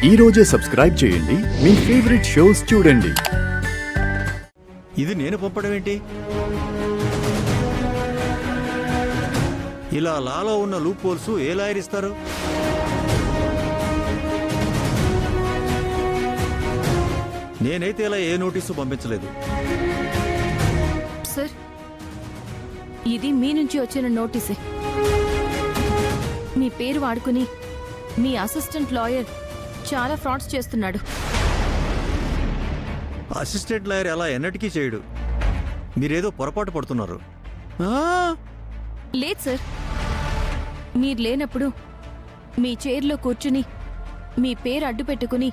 ఈ రోజే సబ్స్క్రైబ్ చేయండి, మీ ఫేవరెట్ షోస్ చూడండి. ఇది నేను పంపడం ఏంటి? ఇలా లాలో ఉన్న లూప్ హోల్స్ ఏ లాయర్ ఇస్తారు? నేనైతే ఇలా ఏ నోటీసు పంపించలేదు. సార్, ఇది మీ నుంచి వచ్చిన నోటీసే. మీ పేరు వాడుకుని మీ అసిస్టెంట్ లాయర్ చాలా ఫ్రాడ్స్ చేస్తున్నాడు. అసిస్టెంట్ లాయర్ అలా ఎన్నటికీ చేయడు. మీరేదో పొరపాటు పడుతున్నారు. లేదు సార్, మీరు లేనప్పుడు మీ చైర్లో కూర్చుని మీ పేరు అడ్డు పెట్టుకుని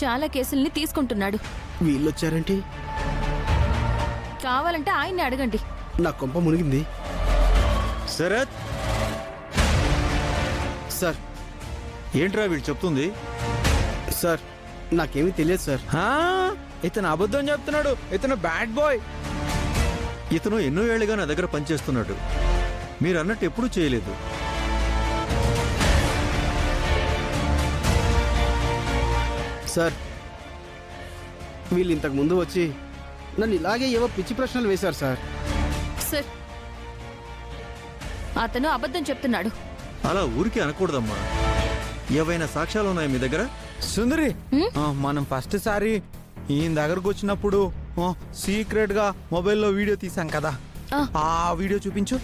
చాలా కేసుల్ని తీసుకుంటున్నాడు. వీళ్ళొచ్చారేంటి? కావాలంటే ఆయన్ని అడగండి. నా కొంప మునిగింది. శరత్, సార్ ఏంట్రా వీడు చెప్తుంది? సార్ నాకేమీ తెలియదు సార్. ఇతను అబద్ధం చెప్తున్నాడు. ఇతను బ్యాడ్ బాయ్. ఇతను ఎన్నో ఏళ్ళుగా నా దగ్గర పనిచేస్తున్నాడు. మీరు అన్నట్టు ఎప్పుడూ చేయలేదు. సార్ వీళ్ళు ఇంతకు ముందు వచ్చి నన్ను ఇలాగే ఏవో పిచ్చి ప్రశ్నలు వేశారు సార్. సార్, అతను అబద్ధం చెప్తున్నాడు. అలా ఊరికి అనకూడదమ్మా. ఏవైనా సాక్ష్యాలు ఉన్నాయా మీ దగ్గర? సుందరి, మనం ఫస్ట్ సారి ఈయన దగ్గరకు వచ్చినప్పుడు సీక్రెట్ గా మొబైల్లో వీడియో తీసాం కదా, ఆ వీడియో చూపించు.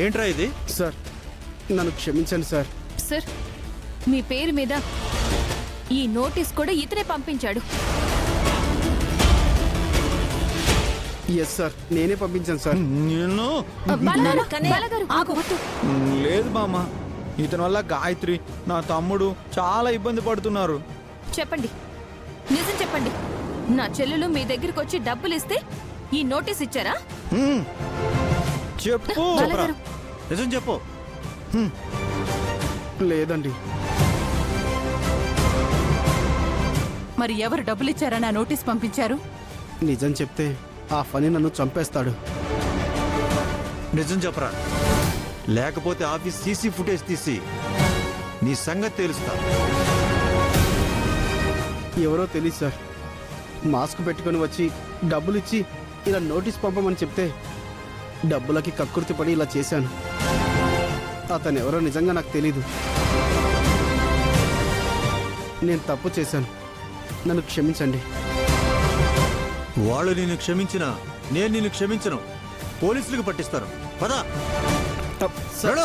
ఏంట్రా ఇది? సార్ నన్ను క్షమించండి సార్. సార్, మీ పేరు మీద ఈ నోటీస్ కూడా ఇతనే పంపించాడు. ఎస్ సార్, నేనే పంపించాను సార్. నేను లేదు మామ, ఇతని వల్ల గాయత్రి, నా తమ్ముడు చాలా ఇబ్బంది పడుతున్నారు. చెప్పండి, నిజం చెప్పండి. నా చెల్లెలు మీ దగ్గరికి వచ్చి డబ్బులు ఇస్తే ఈ నోటీస్ ఇచ్చారా? చెప్పు. బాలగారు, నిజం చెప్పు. లేదండి. మరి ఎవరు డబ్బులు ఇచ్చారని ఆ నోటీస్ పంపించారు? నిజం చెప్తే ఆ ఫని నన్ను చంపేస్తాడు. నిజం చెప్పరా, లేకపోతే ఆఫీస్ సీసీ ఫుటేజ్ తీసి నీ సంగతి తెలుస్తా. ఎవరో తెలియదు సార్. మాస్క్ పెట్టుకొని వచ్చి డబ్బులు ఇచ్చి ఇలా నోటీస్ పంపమని చెప్తే డబ్బులకి కక్కుర్తి పడి ఇలా చేశాను. అతను ఎవరో నిజంగా నాకు తెలీదు. నేను తప్పు చేశాను, నన్ను క్షమించండి. వాళ్ళు నిన్ను క్షమించినా నేను నిన్ను క్షమించను. పోలీసులకు పట్టిస్తారు. పదా. సార్